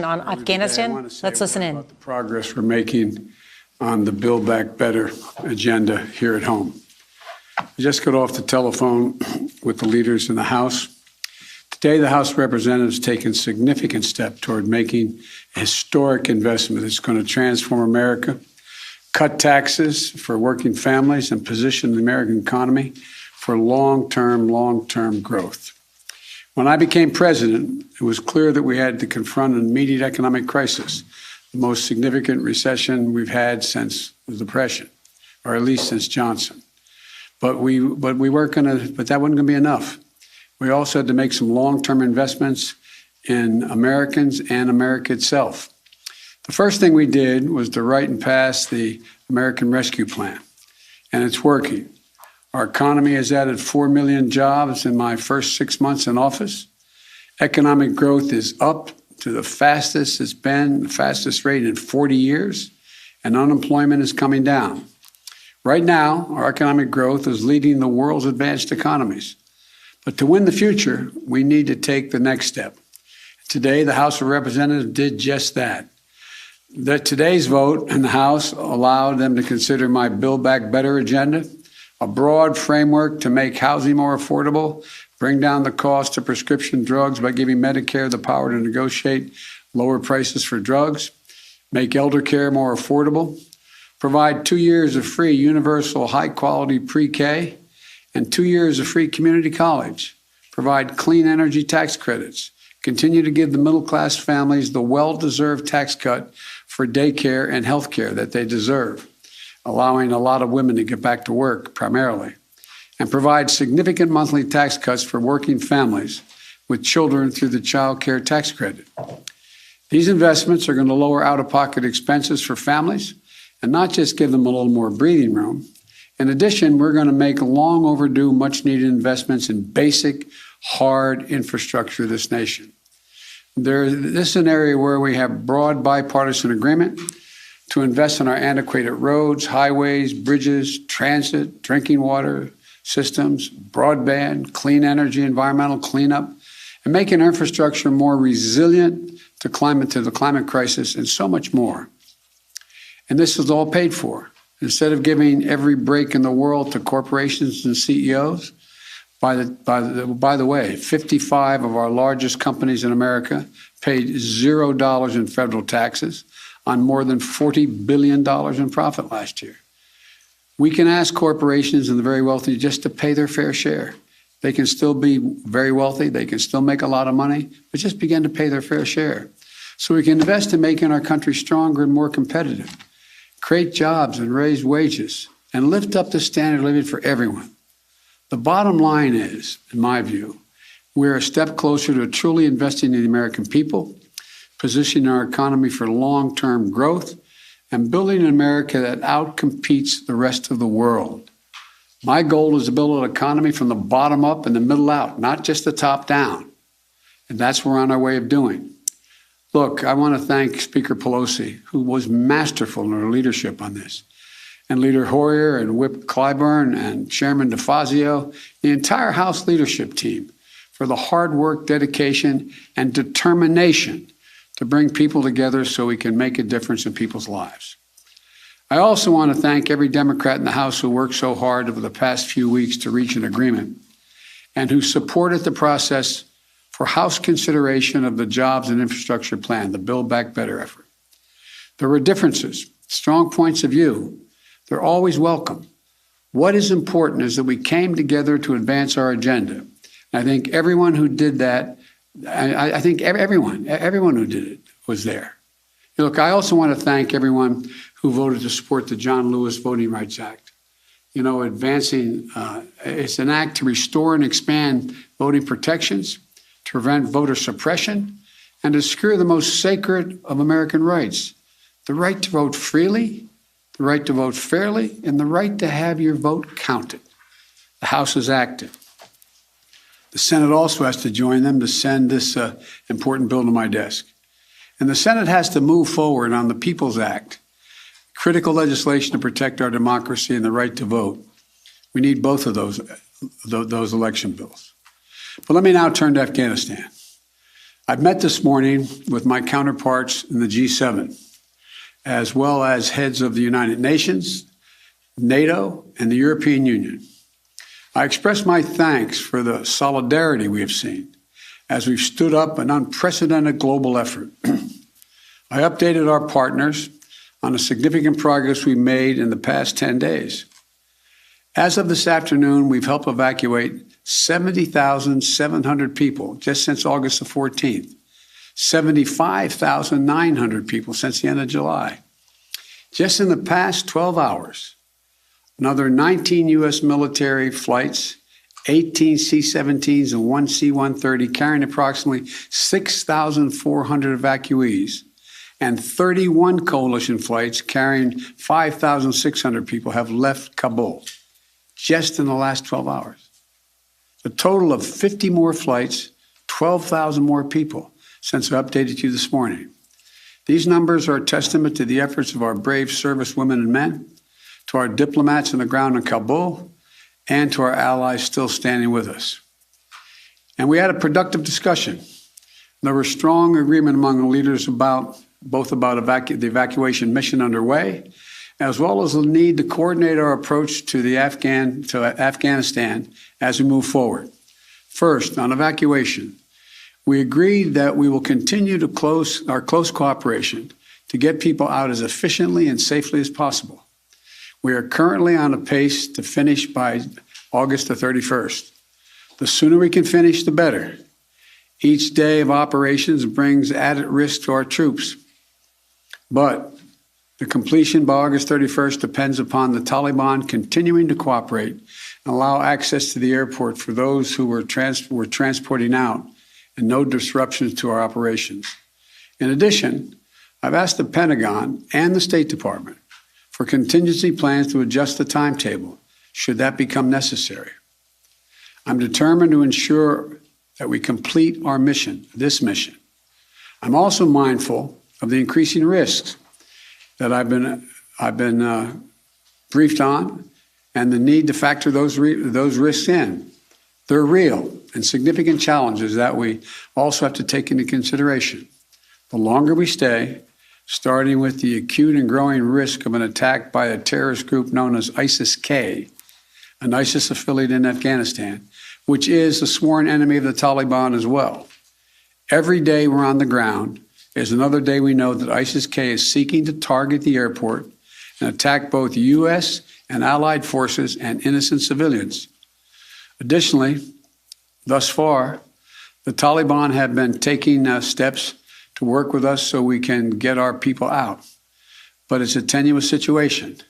On Afghanistan. Let's listen in. About the progress we're making on the Build Back Better agenda here at home. I just got off the telephone with the leaders in the House. Today, the House of Representatives taken significant step toward making a historic investment that's going to transform America, cut taxes for working families, and position the American economy for long-term growth. When I became president, it was clear that we had to confront an immediate economic crisis, the most significant recession we've had since the Depression, or at least since Johnson. But we weren't going to. But that wasn't going to be enough. We also had to make some long-term investments in Americans and America itself. The first thing we did was to write and pass the American Rescue Plan, and it's working. Our economy has added 4 million jobs in my first 6 months in office. Economic growth is up to the fastest it's been, the fastest rate in 40 years, and unemployment is coming down. Right now, our economic growth is leading the world's advanced economies. But to win the future, we need to take the next step. Today, the House of Representatives did just that. Today's vote in the House allowed them to consider my Build Back Better agenda, a broad framework to make housing more affordable, bring down the cost of prescription drugs by giving Medicare the power to negotiate lower prices for drugs, make elder care more affordable, provide 2 years of free universal high-quality pre-K, and 2 years of free community college, provide clean energy tax credits, continue to give the middle-class families the well-deserved tax cut for daycare and health care that they deserve, allowing a lot of women to get back to work primarily, and provide significant monthly tax cuts for working families with children through the child care tax credit. These investments are going to lower out-of-pocket expenses for families and not just give them a little more breathing room. In addition, we're going to make long overdue, much-needed investments in basic, hard infrastructure of this nation. This is an area where we have broad bipartisan agreement to invest in our antiquated roads, highways, bridges, transit, drinking water systems, broadband, clean energy, environmental cleanup, and making infrastructure more resilient to the climate crisis, and so much more. And this is all paid for. Instead of giving every break in the world to corporations and CEOs, by the way, 55 of our largest companies in America paid $0 in federal taxes on more than $40 billion in profit last year. We can ask corporations and the very wealthy just to pay their fair share. They can still be very wealthy, they can still make a lot of money, but just begin to pay their fair share. So we can invest in making our country stronger and more competitive, create jobs and raise wages, and lift up the standard of living for everyone. The bottom line is, in my view, we're a step closer to truly investing in the American people, positioning our economy for long-term growth, and building an America that outcompetes the rest of the world. My goal is to build an economy from the bottom up and the middle out, not just the top down. And that's what we're on our way of doing. Look, I want to thank Speaker Pelosi, who was masterful in her leadership on this, and Leader Hoyer and Whip Clyburn and Chairman DeFazio, the entire House leadership team, for the hard work, dedication, and determination to bring people together so we can make a difference in people's lives. I also want to thank every Democrat in the House who worked so hard over the past few weeks to reach an agreement and who supported the process for House consideration of the Jobs and Infrastructure Plan, the Build Back Better effort. There were differences, strong points of view. They're always welcome. What is important is that we came together to advance our agenda. And I think everyone who did that, I think everyone who did it was there. Look, I also want to thank everyone who voted to support the John Lewis Voting Rights Act. You know, advancing, it's an act to restore and expand voting protections, to prevent voter suppression, and to secure the most sacred of American rights, the right to vote freely, the right to vote fairly, and the right to have your vote counted. The House is active. The Senate also has to join them to send this important bill to my desk. And the Senate has to move forward on the People's Act, critical legislation to protect our democracy and the right to vote. We need both of those election bills. But let me now turn to Afghanistan. I've met this morning with my counterparts in the G7, as well as heads of the United Nations, NATO, and the European Union. I express my thanks for the solidarity we have seen as we've stood up an unprecedented global effort. I updated our partners on the significant progress we made in the past 10 days. As of this afternoon, we've helped evacuate 70,700 people just since August the 14th, 75,900 people since the end of July. Just in the past 12 hours, another 19 U.S. military flights, 18 C-17s and 1 C-130 carrying approximately 6,400 evacuees, and 31 coalition flights carrying 5,600 people have left Kabul just in the last 12 hours. A total of 50 more flights, 12,000 more people since I updated you this morning. These numbers are a testament to the efforts of our brave service women and men, to our diplomats on the ground in Kabul, and to our allies still standing with us. And we had a productive discussion. There was strong agreement among the leaders about the evacuation mission underway, as well as the need to coordinate our approach to Afghanistan as we move forward. First, on evacuation, we agreed that we will continue to our close cooperation to get people out as efficiently and safely as possible. We are currently on a pace to finish by August the 31st. The sooner we can finish, the better. Each day of operations brings added risk to our troops. But the completion by August 31st depends upon the Taliban continuing to cooperate and allow access to the airport for those who we're transporting out and no disruptions to our operations. In addition, I've asked the Pentagon and the State Department for contingency plans to adjust the timetable should that become necessary. I'm determined to ensure that we complete our mission, this mission. I'm also mindful of the increasing risks that I've been briefed on, and the need to factor those risks in. They're real and significant challenges that we also have to take into consideration. The longer we stay, starting with the acute and growing risk of an attack by a terrorist group known as ISIS-K, an ISIS affiliate in Afghanistan, which is a sworn enemy of the Taliban as well. Every day we're on the ground is another day we know that ISIS-K is seeking to target the airport and attack both U.S. and allied forces and innocent civilians. Additionally, thus far, the Taliban have been taking steps to work with us so we can get our people out. But it's a tenuous situation.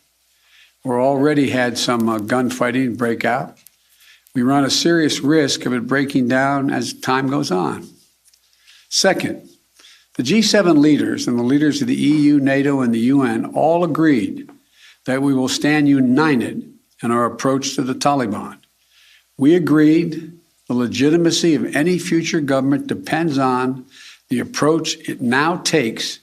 We're already had some gunfighting break out. We run a serious risk of it breaking down as time goes on. Second, the G7 leaders and the leaders of the EU, NATO, and the UN all agreed that we will stand united in our approach to the Taliban. We agreed the legitimacy of any future government depends on the approach it now takes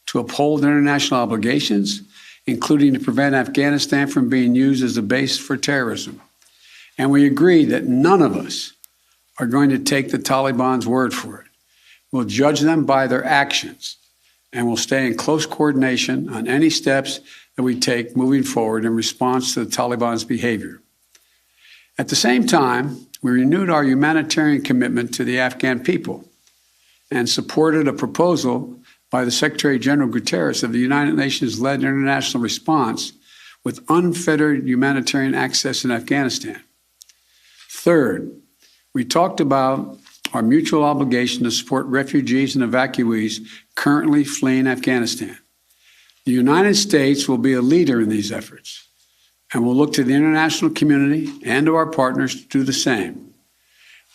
to uphold international obligations, including to prevent Afghanistan from being used as a base for terrorism. And we agreed that none of us are going to take the Taliban's word for it. We'll judge them by their actions, and we'll stay in close coordination on any steps that we take moving forward in response to the Taliban's behavior. At the same time, we renewed our humanitarian commitment to the Afghan people and supported a proposal by the Secretary General Guterres of the United Nations-led international response with unfettered humanitarian access in Afghanistan. Third, we talked about our mutual obligation to support refugees and evacuees currently fleeing Afghanistan. The United States will be a leader in these efforts, and we'll look to the international community and to our partners to do the same.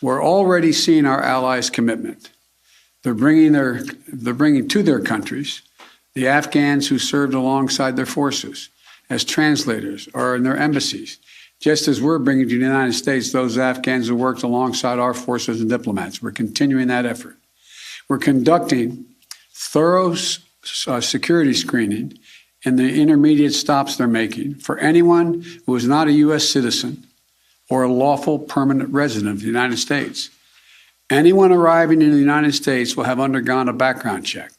We're already seeing our allies' commitment. They're bringing to their countries the Afghans who served alongside their forces as translators or in their embassies, just as we're bringing to the United States those Afghans who worked alongside our forces and diplomats. We're continuing that effort. We're conducting thorough security screening in the intermediate stops they're making for anyone who is not a U.S. citizen or a lawful permanent resident of the United States. Anyone arriving in the United States will have undergone a background check.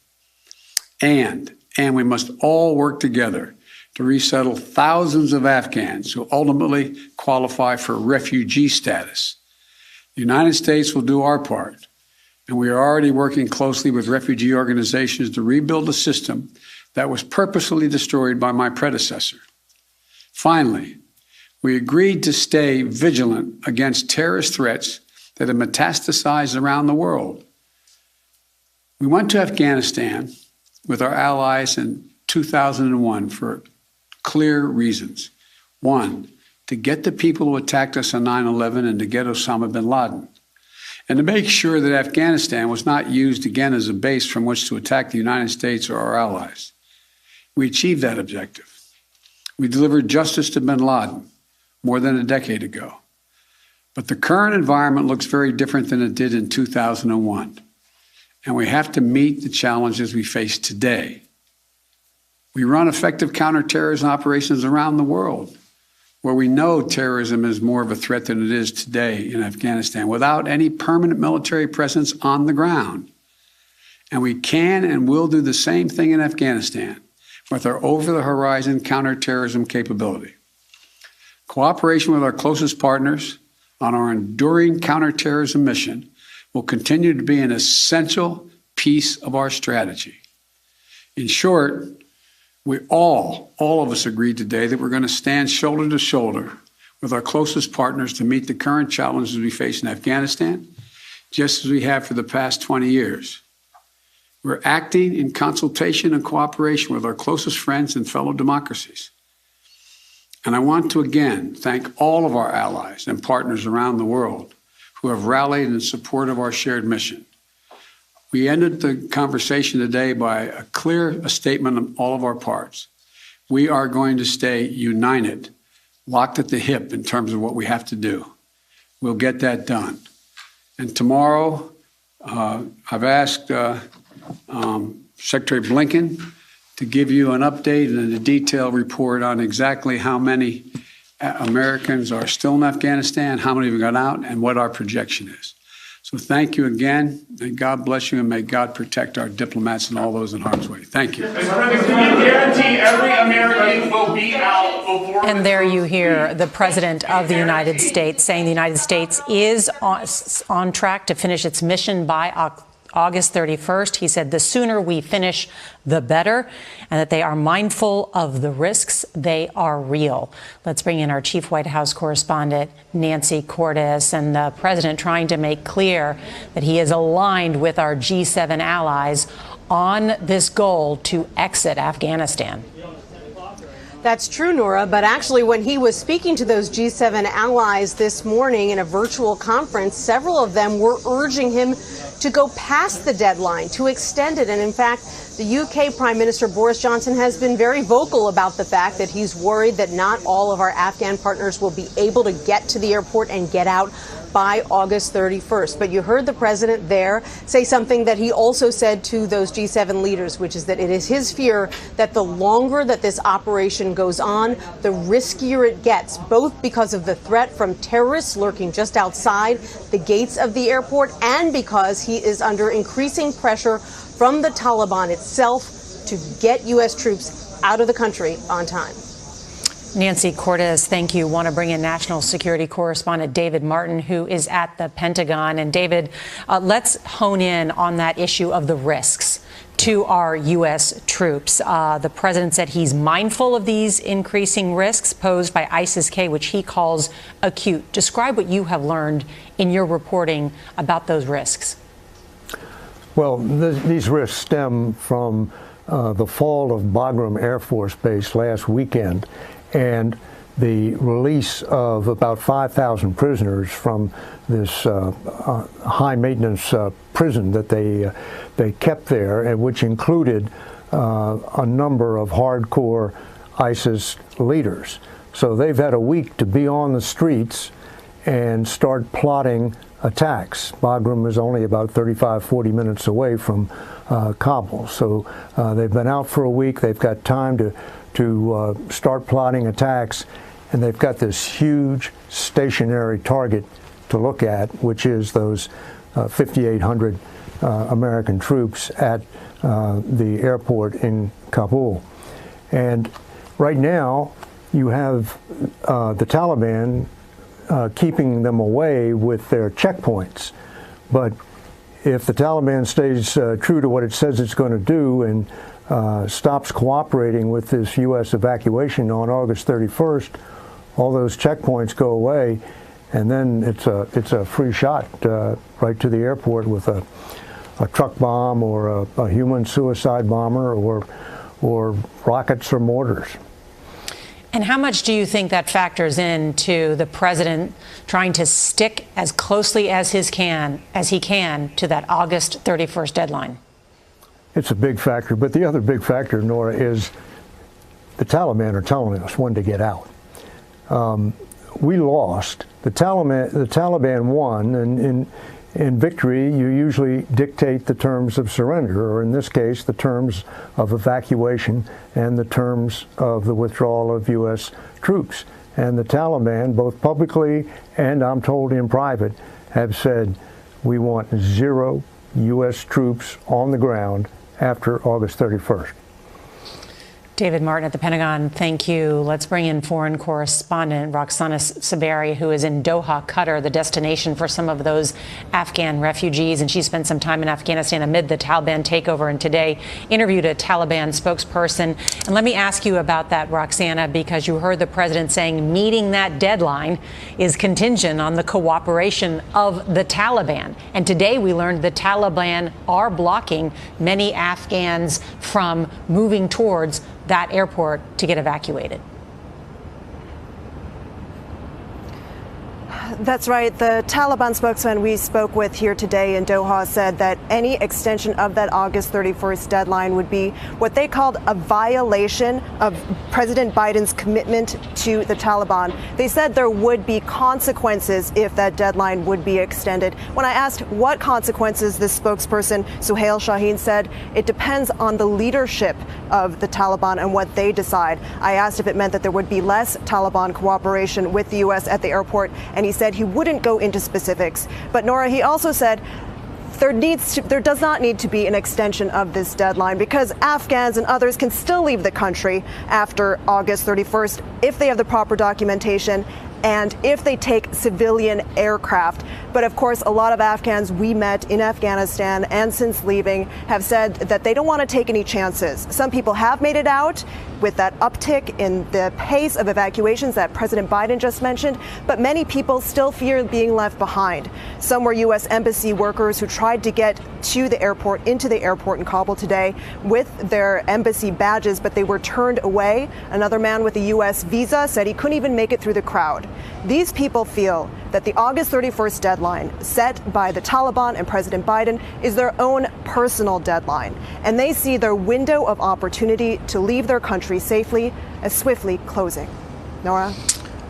And we must all work together to resettle thousands of Afghans who ultimately qualify for refugee status. The United States will do our part, and we are already working closely with refugee organizations to rebuild a system that was purposely destroyed by my predecessor. Finally, we agreed to stay vigilant against terrorist threats that have metastasized around the world. We went to Afghanistan with our allies in 2001 for clear reasons. One, to get the people who attacked us on 9/11 and to get Osama bin Laden, and to make sure that Afghanistan was not used again as a base from which to attack the United States or our allies. We achieved that objective. We delivered justice to bin Laden more than a decade ago. But the current environment looks very different than it did in 2001. And we have to meet the challenges we face today. We run effective counterterrorism operations around the world, where we know terrorism is more of a threat than it is today in Afghanistan, without any permanent military presence on the ground. And we can and will do the same thing in Afghanistan with our over-the-horizon counterterrorism capability. Cooperation with our closest partners on our enduring counterterrorism mission will continue to be an essential piece of our strategy. In short, we all of us agreed today that we're going to stand shoulder to shoulder with our closest partners to meet the current challenges we face in Afghanistan, just as we have for the past 20 years. We're acting in consultation and cooperation with our closest friends and fellow democracies. And I want to again thank all of our allies and partners around the world who have rallied in support of our shared mission. We ended the conversation today by a clear statement on all of our parts. We are going to stay united, locked at the hip in terms of what we have to do. We'll get that done. And tomorrow, I've asked Secretary Blinken to give you an update and a detailed report on exactly how many Americans are still in Afghanistan, how many have gone out, and what our projection is. So thank you again, and God bless you, and may God protect our diplomats and all those in harm's way. Thank you. Mr. President, can you guarantee every American will be out before... And there you hear the President of the United States saying the United States is on track to finish its mission by August 31st. He said the sooner we finish, the better, and that they are mindful of the risks. They are real. Let's bring in our chief White House correspondent, Nancy Cordes, and the president trying to make clear that he is aligned with our G7 allies on this goal to exit Afghanistan. That's true, Nora, but actually when he was speaking to those G7 allies this morning in a virtual conference, several of them were urging him to go past the deadline, to extend it. And in fact, the UK Prime Minister Boris Johnson has been very vocal about the fact that he's worried that not all of our Afghan partners will be able to get to the airport and get out by August 31st. But you heard the president there say something that he also said to those G7 leaders, which is that it is his fear that the longer that this operation goes on, the riskier it gets, both because of the threat from terrorists lurking just outside the gates of the airport and because he is under increasing pressure from the Taliban itself to get U.S. troops out of the country on time. Nancy Cordes, thank you. Want to bring in national security correspondent David Martin, who is at the Pentagon. And David, let's hone in on that issue of the risks to our U.S. troops. The president said he's mindful of these increasing risks posed by ISIS-K, which he calls acute. Describe what you have learned in your reporting about those risks. Well, these risks stem from the fall of Bagram Air Force Base last weekend and the release of about 5,000 prisoners from this high-maintenance prison that they kept there, and which included a number of hardcore ISIS leaders. So they've had a week to be on the streets and start plotting attacks. Bagram is only about 35, 40 minutes away from Kabul. So they've been out for a week. They've got time to start plotting attacks, and they've got this huge stationary target to look at, which is those 5,800 American troops at the airport in Kabul. And right now, you have the Taliban keeping them away with their checkpoints. But if the Taliban stays true to what it says it's going to do and stops cooperating with this U.S. evacuation on August 31st, all those checkpoints go away, and then it's a free shot right to the airport with a truck bomb or a human suicide bomber or rockets or mortars. And how much do you think that factors into the president trying to stick as closely as he can to that August 31st deadline? It's a big factor, but the other big factor, Nora, is the Taliban are telling us when to get out. We lost. The Taliban won, and in victory, you usually dictate the terms of surrender, or in this case, the terms of evacuation and the terms of the withdrawal of U.S. troops. And the Taliban, both publicly and I'm told in private, have said we want 0 U.S. troops on the ground after August 31st. David Martin at the Pentagon, thank you. Let's bring in foreign correspondent Roxana Saberi, who is in Doha, Qatar, the destination for some of those Afghan refugees. And she spent some time in Afghanistan amid the Taliban takeover, and today interviewed a Taliban spokesperson. And let me ask you about that, Roxana, because you heard the president saying meeting that deadline is contingent on the cooperation of the Taliban. And today we learned the Taliban are blocking many Afghans from moving towards that airport to get evacuated. That's right. The Taliban spokesman we spoke with here today in Doha said that any extension of that August 31st deadline would be what they called a violation of President Biden's commitment to the Taliban. They said there would be consequences if that deadline would be extended. When I asked what consequences, this spokesperson, Suhail Shaheen, said it depends on the leadership of the Taliban and what they decide. I asked if it meant that there would be less Taliban cooperation with the U.S. at the airport, and he said he wouldn't go into specifics. But Nora, he also said there does not need to be an extension of this deadline because Afghans and others can still leave the country after August 31st if they have the proper documentation and if they take civilian aircraft. But of course, a lot of Afghans we met in Afghanistan and since leaving have said that they don't want to take any chances. Some people have made it out with that uptick in the pace of evacuations that President Biden just mentioned, but many people still fear being left behind. Some were U.S. embassy workers who tried to get to the airport, into the airport in Kabul today with their embassy badges, but they were turned away. Another man with a U.S. visa said he couldn't even make it through the crowd. These people feel that the August 31st deadline set by the Taliban and President Biden is their own personal deadline, and they see their window of opportunity to leave their country safely as swiftly closing. Nora?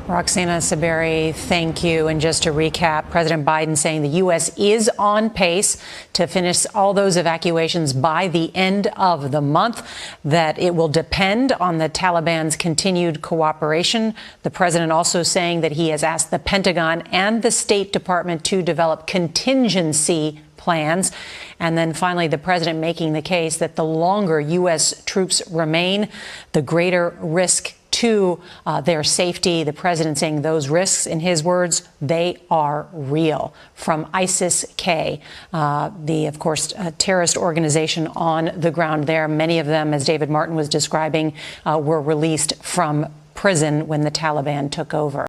Roxana Saberi, thank you. And just to recap, President Biden saying the U.S. is on pace to finish all those evacuations by the end of the month, that it will depend on the Taliban's continued cooperation. The president also saying that he has asked the Pentagon and the State Department to develop contingency plans. And then finally, the president making the case that the longer U.S. troops remain, the greater risk to their safety. The president saying those risks, in his words, they are real. From ISIS-K, of course, terrorist organization on the ground there. Many of them, as David Martin was describing, were released from prison when the Taliban took over.